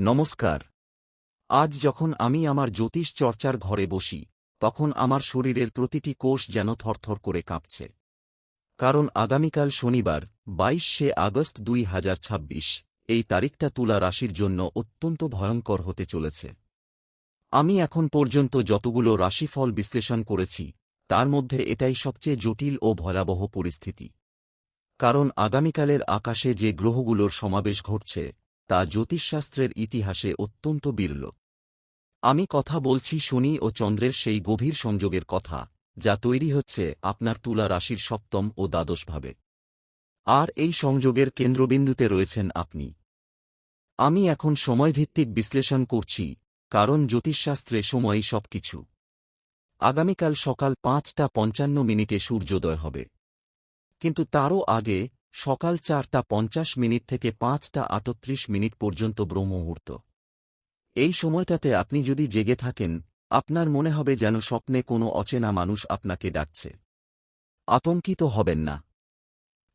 নমস্কার। আজ যখন আমি আমার জ্যোতিষ চর্চার ঘরে বসি, তখন আমার শরীরের প্রতিটি কোষ যেন থরথর করে কাঁপছে। কারণ আগামীকাল শনিবার 22শে আগস্ট 2026 এই তারিখটা তুলা রাশির জন্য অত্যন্ত ভয়ঙ্কর হতে চলেছে। আমি এখন পর্যন্ত যতগুলো রাশিফল বিশ্লেষণ করেছি, তার মধ্যে এটাই সবচেয়ে জটিল ও ভয়াবহ পরিস্থিতি। কারণ আগামীকালের আকাশে যে গ্রহগুলোর সমাবেশ ঘটছে, তা জ্যোতিষশাস্ত্রের ইতিহাসে অত্যন্ত বিরল। আমি কথা বলছি শনি ও চন্দ্রের সেই গভীর সংযোগের কথা, যা তৈরি হচ্ছে আপনার তুলা রাশির সপ্তম ও দ্বাদশ ভাবে। আর এই সংযোগের কেন্দ্রবিন্দুতে রয়েছেন আপনি। আমি এখন সময়ভিত্তিক বিশ্লেষণ করছি, কারণ জ্যোতিষশাস্ত্রে সময়ই সবকিছু। আগামীকাল সকাল 5:55 সূর্যোদয় হবে। কিন্তু তারও আগে সকাল 4:50 থেকে 5:38 পর্যন্ত ব্রহ্মমুহূর্ত। এই সময়টাতে আপনি যদি জেগে থাকেন, আপনার মনে হবে যেন স্বপ্নে কোনো অচেনা মানুষ আপনাকে ডাকছে। আতঙ্কিত হবেন না।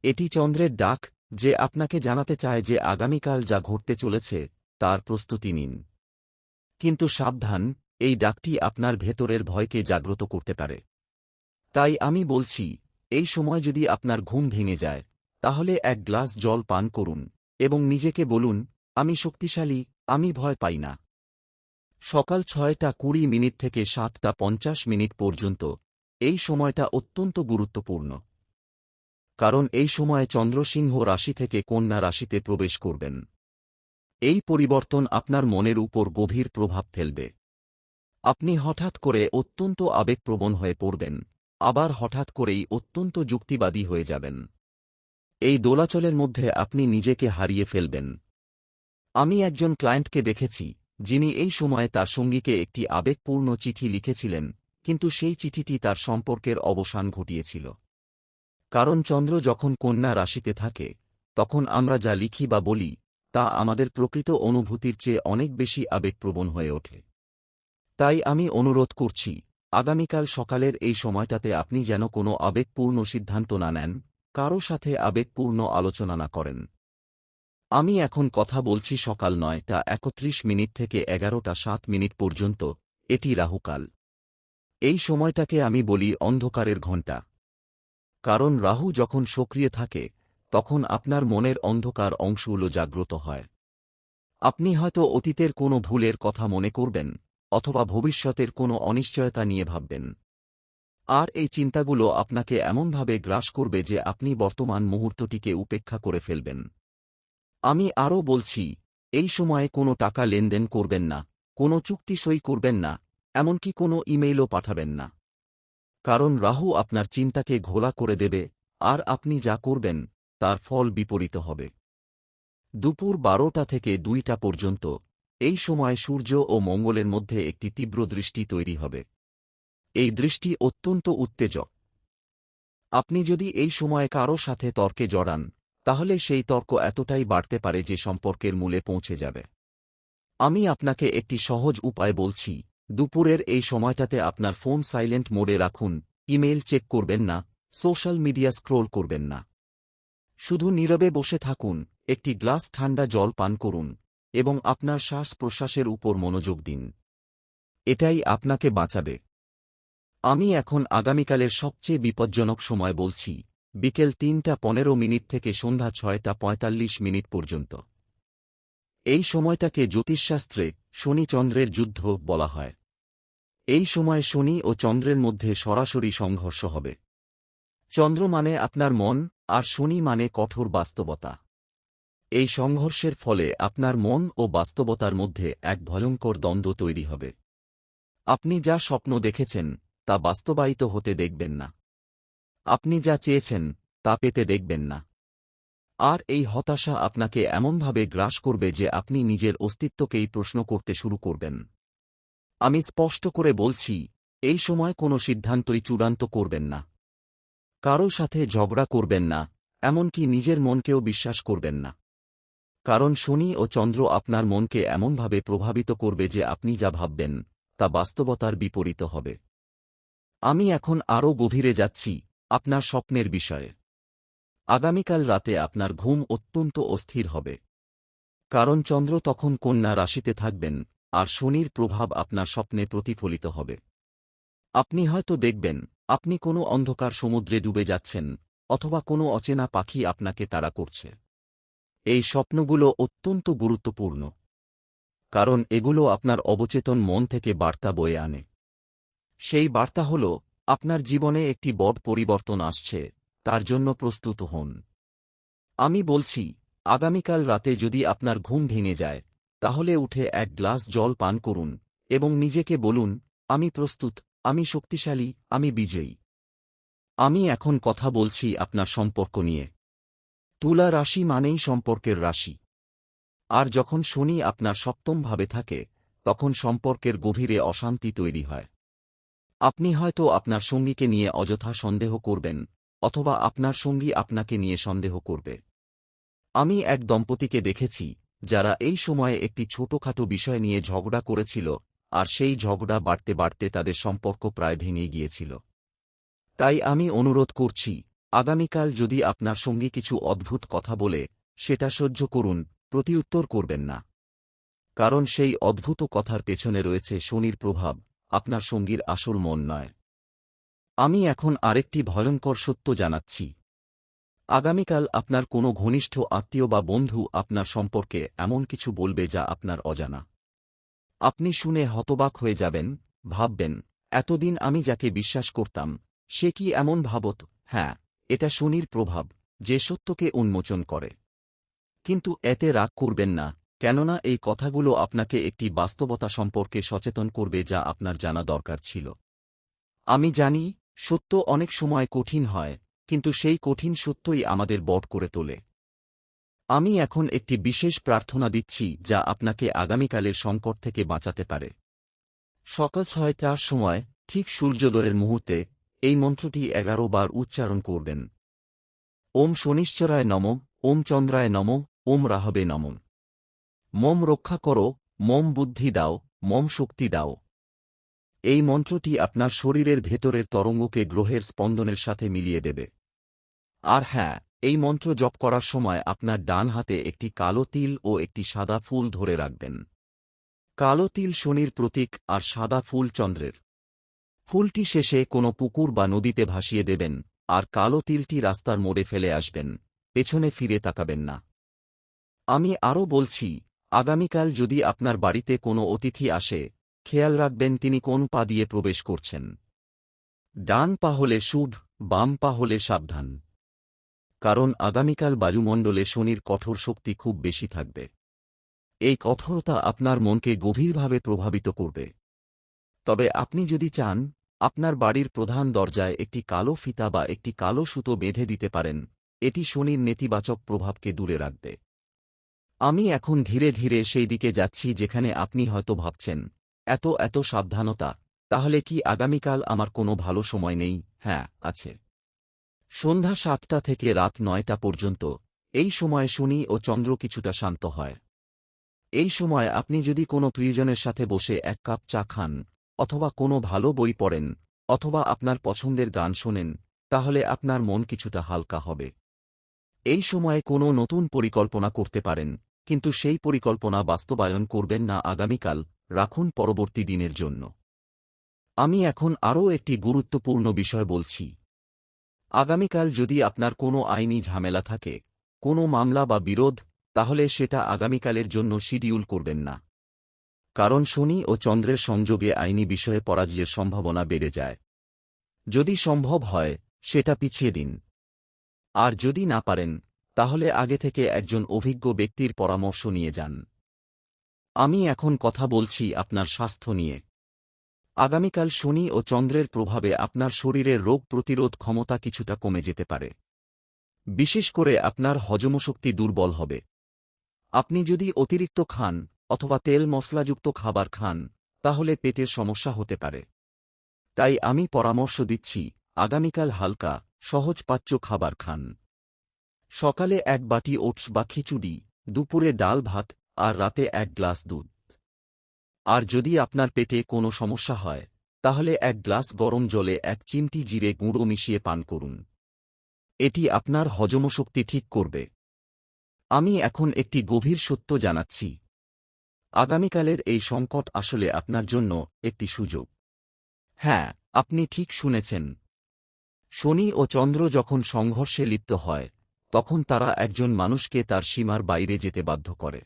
এটি চন্দ্রের ডাক, যে আপনাকে জানাতে চায় যে আগামীকাল যা ঘটতে চলেছে তার প্রস্তুতি নিন। কিন্তু সাবধান, এই ডাকটি আপনার ভেতরের ভয়কে জাগ্রত করতে পারে। তাই আমি বলছি, এই সময় যদি আপনার ঘুম ভেঙে যায়, তাহলে এক গ্লাস জল পান করুন এবং নিজেকে বলুন, আমি শক্তিশালী, আমি ভয় পাই না। সকাল 6:20 থেকে 7:50 পর্যন্ত এই সময়টা অত্যন্ত গুরুত্বপূর্ণ। কারণ এই সময়ে চন্দ্র সিংহ রাশি থেকে কন্যা রাশিতে প্রবেশ করবেন। এই পরিবর্তন আপনার মনের উপর গভীর প্রভাব ফেলবে। আপনি হঠাৎ করে অত্যন্ত আবেগপ্রবণ হয়ে পড়বেন, আবার হঠাৎ করেই অত্যন্ত যুক্তিবাদী হয়ে যাবেন। এই দোলাচলের মধ্যে আপনি নিজেকে হারিয়ে ফেলবেন। আমি একজন ক্লায়েন্টকে দেখেছি, যিনি এই সময়ে তার সঙ্গীকে একটি আবেগপূর্ণ চিঠি লিখেছিলেন, কিন্তু সেই চিঠিটি তার সম্পর্কের অবসান ঘটিয়েছিল। কারণ চন্দ্র যখন কন্যা রাশিতে থাকে, তখন আমরা যা লিখি বা বলি, তা আমাদের প্রকৃত অনুভূতির চেয়ে অনেক বেশি আবেগপ্রবণ হয়ে ওঠে। তাই আমি অনুরোধ করছি, আগামীকাল সকালের এই সময়টাতে আপনি যেন কোনো আবেগপূর্ণ সিদ্ধান্ত না নেন, কারও সাথে আবেগপূর্ণ আলোচনা না করেন। আমি এখন কথা বলছি সকাল 9:31 থেকে 11:07 পর্যন্ত, এটি রাহুকাল। এই সময়টাকে আমি বলি অন্ধকারের ঘণ্টা। কারণ রাহু যখন সক্রিয় থাকে, তখন আপনার মনের অন্ধকার অংশগুলো জাগ্রত হয়। আপনি হয়তো অতীতের কোনো ভুলের কথা মনে করবেন, অথবা ভবিষ্যতের কোনো অনিশ্চয়তা নিয়ে ভাববেন। আর এই চিন্তাগুলো আপনাকে এমনভাবে গ্রাস করবে যে আপনি বর্তমান মুহূর্তটিকে উপেক্ষা করে ফেলবেন। আমি আরও বলছি, এই সময়ে কোনো টাকা লেনদেন করবেন না, কোনো চুক্তি সই করবেন না, এমনকি কোনো ইমেইলও পাঠাবেন না। কারণ রাহু আপনার চিন্তাকে ঘোলা করে দেবে, আর আপনি যা করবেন তার ফল বিপরীত হবে। দুপুর 12টা থেকে 2টা পর্যন্ত এই সময় সূর্য ও মঙ্গলের মধ্যে একটি তীব্র দৃষ্টি তৈরি হবে। এই দৃষ্টি অত্যন্ত উত্তেজক। আপনি যদি এই সময়ে কারও সাথে তর্কে জড়ান, তাহলে সেই তর্ক এতটাই বাড়তে পারে যে সম্পর্কের মূলে পৌঁছে যাবে। আমি আপনাকে একটি সহজ উপায় বলছি, দুপুরের এই সময়টাতে আপনার ফোন সাইলেন্ট মোডে রাখুন, ইমেইল চেক করবেন না, সোশ্যাল মিডিয়া স্ক্রোল করবেন না। শুধু নীরবে বসে থাকুন, একটি গ্লাস ঠান্ডা জল পান করুন, এবং আপনার শ্বাস-প্রশ্বাসের উপর মনোযোগ দিন। এটাই আপনাকে বাঁচাবে। আমি এখন আগামীকালের সবচেয়ে বিপজ্জনক সময় বলছি, বিকেল 3:15 থেকে সন্ধ্যা 6:45 পর্যন্ত। এই সময়টাকে জ্যোতিষশাস্ত্রে শনি-চন্দ্রের যুদ্ধ বলা হয়। এই সময় শনি ও চন্দ্রের মধ্যে সরাসরি সংঘর্ষ হবে। চন্দ্র মানে আপনার মন, আর শনি মানে কঠোর বাস্তবতা। এই সংঘর্ষের ফলে আপনার মন ও বাস্তবতার মধ্যে এক ভয়ঙ্কর দ্বন্দ্ব তৈরি হবে। আপনি যা স্বপ্ন দেখেছেন তা বাস্তবায়িত হতে দেখবেন না। আপনি যা চেয়েছেন তা পেতে দেখবেন না। আর এই হতাশা আপনাকে এমনভাবে গ্রাস করবে যে আপনি নিজের অস্তিত্বকেই প্রশ্ন করতে শুরু করবেন। আমি স্পষ্ট করে বলছি, এই সময় কোনো সিদ্ধান্তই চূড়ান্ত করবেন না। কারও সাথে ঝগড়া করবেন না, এমনকি নিজের মনকেও বিশ্বাস করবেন না। কারণ শনি ও চন্দ্র আপনার মনকে এমনভাবে প্রভাবিত করবে যে আপনি যা ভাববেন তা বাস্তবতার বিপরীত হবে। আমি এখন আরও গভীরে যাচ্ছি, আপনার স্বপ্নের বিষয়ে। আগামীকাল রাতে আপনার ঘুম অত্যন্ত অস্থির হবে। কারণ চন্দ্র তখন কন্যা রাশিতে থাকবেন আর শনির প্রভাব আপনার স্বপ্নে প্রতিফলিত হবে। আপনি হয়তো দেখবেন আপনি কোনো অন্ধকার সমুদ্রে ডুবে যাচ্ছেন, অথবা কোনো অচেনা পাখি আপনাকে তাড়া করছে। এই স্বপ্নগুলো অত্যন্ত গুরুত্বপূর্ণ, কারণ এগুলো আপনার অবচেতন মন থেকে বার্তা বয়ে আনে। সেই বার্তা হল আপনার জীবনে একটি বড় পরিবর্তন আসছে, তার জন্য প্রস্তুত হন। আমি বলছি, আগামীকাল রাতে যদি আপনার ঘুম ভেঙে যায়, তাহলে উঠে এক গ্লাস জল পান করুন এবং নিজেকে বলুন, আমি প্রস্তুত, আমি শক্তিশালী, আমি বিজয়ী। আমি এখন কথা বলছি আপনার সম্পর্ক নিয়ে। তুলা রাশি মানেই সম্পর্কের রাশি। আর যখন শনি আপনার সপ্তম ভাবে থাকে, তখন সম্পর্কের গভীরে অশান্তি তৈরি হয়। আপনি হয়তো আপনার সঙ্গীকে নিয়ে অযথা সন্দেহ করবেন, অথবা আপনার সঙ্গী আপনাকে নিয়ে সন্দেহ করবে। আমি এক দম্পতিকে দেখেছি যারা এই সময়ে একটি ছোটখাটো বিষয় নিয়ে ঝগড়া করেছিল, আর সেই ঝগড়া বাড়তে বাড়তে তাদের সম্পর্ক প্রায় ভেঙে গিয়েছিল। তাই আমি অনুরোধ করছি, আগামীকাল যদি আপনার সঙ্গী কিছু অদ্ভুত কথা বলে, সেটা সহ্য করুন, প্রতিউত্তর করবেন না। কারণ সেই অদ্ভুত কথার পেছনে রয়েছে শনির প্রভাব, আপনার সঙ্গীর আসল মন নয়। আমি এখন আরেকটি ভয়ঙ্কর সত্য জানাচ্ছি। আগামীকাল আপনার কোনো ঘনিষ্ঠ আত্মীয় বা বন্ধু আপনার সম্পর্কে এমন কিছু বলবে যা আপনার অজানা। আপনি শুনে হতবাক হয়ে যাবেন, ভাববেন, এতদিন আমি যাকে বিশ্বাস করতাম, সে কি এমন ভাবত? হ্যাঁ, এটা শনির প্রভাব, যে সত্যকে উন্মোচন করে। কিন্তু এতে রাগ করবেন না, কেননা এই কথাগুলো আপনাকে একটি বাস্তবতা সম্পর্কে সচেতন করবে যা আপনার জানা দরকার ছিল। আমি জানি, সত্য অনেক সময় কঠিন হয়, কিন্তু সেই কঠিন সত্যই আমাদের বড় করে তোলে। আমি এখন একটি বিশেষ প্রার্থনা দিচ্ছি যা আপনাকে আগামীকালের সংকট থেকে বাঁচাতে পারে। সকাল 6টার সময়, ঠিক সূর্যোদয়ের মুহূর্তে, এই মন্ত্রটি 11 বার উচ্চারণ করবেন। ওম শনিশ্চরায় নমঃ, ওম চন্দ্রায় নমঃ, ওম রাহবে নমঃ। মম রক্ষা করো, মম বুদ্ধি দাও, মম শক্তি দাও। এই মন্ত্রটি আপনার শরীরের ভেতরের তরঙ্গকে গ্রহের স্পন্দনের সাথে মিলিয়ে দেবে। আর হ্যাঁ, এই মন্ত্র জপ করার সময় আপনার ডান হাতে একটি কালো তিল ও একটি সাদা ফুল ধরে রাখবেন। কালো তিল শনির প্রতীক আর সাদা ফুল চন্দ্রের। ফুলটি শেষে কোনো পুকুর বা নদীতে ভাসিয়ে দেবেন, আর কালো তিলটি রাস্তার মোড়ে ফেলে আসবেন, পেছনে ফিরে তাকাবেন না। আমি আরও বলছি, আগামীকাল যদি আপনার বাড়িতে কোনো অতিথি আসে, খেয়াল রাখবেন তিনি কোন পা দিয়ে প্রবেশ করছেন। ডান পা হলে শুভ, বাম পা হলে সাবধান। কারণ আগামীকাল বায়ুমণ্ডলে শনির কঠোর শক্তি খুব বেশি থাকবে। এই কঠোরতা আপনার মনকে গভীরভাবে প্রভাবিত করবে। তবে আপনি যদি চান, আপনার বাড়ির প্রধান দরজায় একটি কালো ফিতা বা একটি কালো সুতো বেঁধে দিতে পারেন, এটি শনির নেতিবাচক প্রভাবকে দূরে রাখবে। আমি এখন ধীরে ধীরে সেই দিকে যাচ্ছি যেখানে আপনি হয়তো ভাবছেন, এত সাবধানতা, তাহলে কি আগামীকাল আমার কোনো ভালো সময় নেই? হ্যাঁ, আছে। সন্ধ্যা 7টা থেকে রাত 9টা পর্যন্ত, এই সময় শনি ও চন্দ্র কিছুটা শান্ত হয়। এই সময় আপনি যদি কোনো প্রিয়জনের সাথে বসে এক কাপ চা খান, অথবা কোনো ভালো বই পড়েন, অথবা আপনার পছন্দের গান শোনেন, তাহলে আপনার মন কিছুটা হালকা হবে। এই সময়ে কোনো নতুন পরিকল্পনা করতে পারেন, কিন্তু সেই পরিকল্পনা বাস্তবায়ন করবেন না আগামীকাল, রাখুন পরবর্তী দিনের জন্য। আমি এখন আরও একটি গুরুত্বপূর্ণ বিষয় বলছি। আগামীকাল যদি আপনার কোনো আইনি ঝামেলা থাকে, কোনো মামলা বা বিরোধ, তাহলে সেটা আগামীকালের জন্য শিডিউল করবেন না। কারণ শনি ও চন্দ্রের সংযোগে আইনি বিষয়ে পরাজয়ের সম্ভাবনা বেড়ে যায়। যদি সম্ভব হয়, সেটা পিছিয়ে দিন। আর যদি না পারেন, তাহলে আগে থেকে একজন অভিজ্ঞ ব্যক্তির পরামর্শ নিয়ে যান। আমি এখন কথা বলছি আপনার স্বাস্থ্য নিয়ে। আগামীকাল শনি ও চন্দ্রের প্রভাবে আপনার শরীরের রোগ প্রতিরোধ ক্ষমতা কিছুটা কমে যেতে পারে। বিশেষ করে আপনার হজমশক্তি দুর্বল হবে। আপনি যদি অতিরিক্ত খান, অথবা তেল মশলাযুক্ত খাবার খান, তাহলে পেটের সমস্যা হতে পারে। তাই আমি পরামর্শ দিচ্ছি, আগামীকাল হালকা, সহজপাচ্য খাবার খান। সকালে এক বাটি ওটস বা খিচুড়ি, দুপুরে ডাল ভাত, আর রাতে এক গ্লাস দুধ। আর যদি আপনার পেটে কোনো সমস্যা হয়, তাহলে এক গ্লাস গরম জলে এক চিমটি জিরে গুঁড়ো মিশিয়ে পান করুন। এটি আপনার হজমশক্তি ঠিক করবে। আমি এখন একটি গভীর সত্য জানাচ্ছি। আগামীকালের এই সংকট আসলে আপনার জন্য একটি সুযোগ। হ্যাঁ, আপনি ঠিক শুনেছেন। শনি ও চন্দ্র যখন সংঘর্ষে লিপ্ত হয়, তখন তারা একজন মানুষকে তার সীমার বাইরে যেতে বাধ্য করে।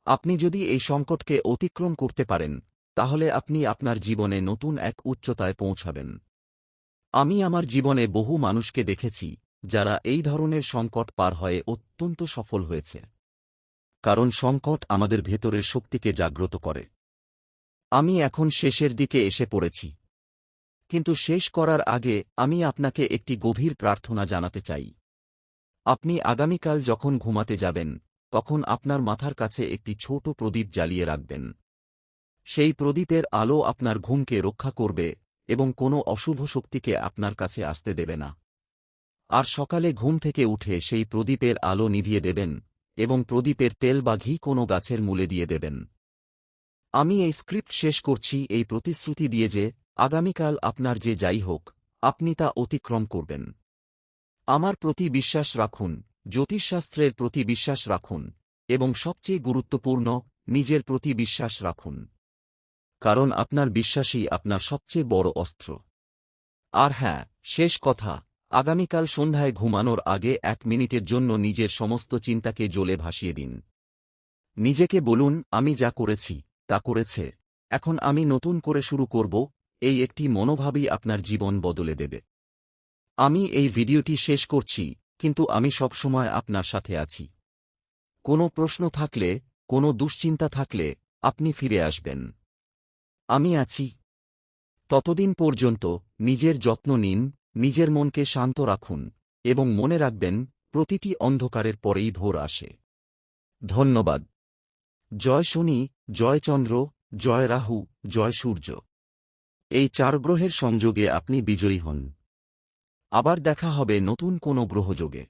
আপনি যদি এই সংকটকে অতিক্রম করতে পারেন, তাহলে আপনি আপনার জীবনে নতুন এক উচ্চতায় পৌঁছাবেন। আমি আমার জীবনে বহু মানুষকে দেখেছি, যারা এই ধরনের সংকট পার হয়ে অত্যন্ত সফল হয়েছে। কারণ সংকট আমাদের ভেতরের শক্তিকে জাগ্রত করে। আমি এখন শেষের দিকে এসে পড়েছি। কিন্তু শেষ করার আগে আমি আপনাকে একটি গভীর প্রার্থনা জানাতে চাই। আপনি আগামীকাল যখন ঘুমাতে যাবেন, তখন আপনার মাথার কাছে একটি ছোট প্রদীপ জ্বালিয়ে রাখবেন। সেই প্রদীপের আলো আপনার ঘুমকে রক্ষা করবে এবং কোনো অশুভ শক্তিকে আপনার কাছে আসতে দেবে না। আর সকালে ঘুম থেকে উঠে সেই প্রদীপের আলো নিভিয়ে দেবেন এবং প্রদীপের তেল বা ঘি কোনো গাছের মূলে দিয়ে দেবেন। আমি এই স্ক্রিপ্ট শেষ করছি এই প্রতিশ্রুতি দিয়ে যে, আগামীকাল আপনার যে যাই হোক, আপনি তা অতিক্রম করবেন। আমার প্রতি বিশ্বাস রাখুন, জ্যোতিষশাস্ত্রের প্রতি বিশ্বাস রাখুন, এবং সবচেয়ে গুরুত্বপূর্ণ, নিজের প্রতি বিশ্বাস রাখুন। কারণ আপনার বিশ্বাসই আপনার সবচেয়ে বড় অস্ত্র। আর হ্যাঁ, শেষ কথা, আগামীকাল সন্ধ্যায় ঘুমানোর আগে 1 মিনিটের জন্য নিজের সমস্ত চিন্তাকে জলে ভাসিয়ে দিন। নিজেকে বলুন, আমি যা করেছি, তা করেছে, এখন আমি নতুন করে শুরু করব। এই একটি মনোভাবই আপনার জীবন বদলে দেবে। আমি এই ভিডিওটি শেষ করছি, কিন্তু আমি সবসময় আপনার সাথে আছি। কোনো প্রশ্ন থাকলে, কোনো দুশ্চিন্তা থাকলে, আপনি ফিরে আসবেন। আমি আছি। ততদিন পর্যন্ত নিজের যত্ন নিন, নিজের মনকে শান্ত রাখুন, এবং মনে রাখবেন, প্রতিটি অন্ধকারের পরেই ভোর আসে। ধন্যবাদ। জয় শনি, জয় চন্দ্র, জয় রাহু, জয় সূর্য। এই 4 গ্রহের সংযোগে আপনি বিজয়ী হন। আবার দেখা হবে নতুন কোনো গ্রহযোগে।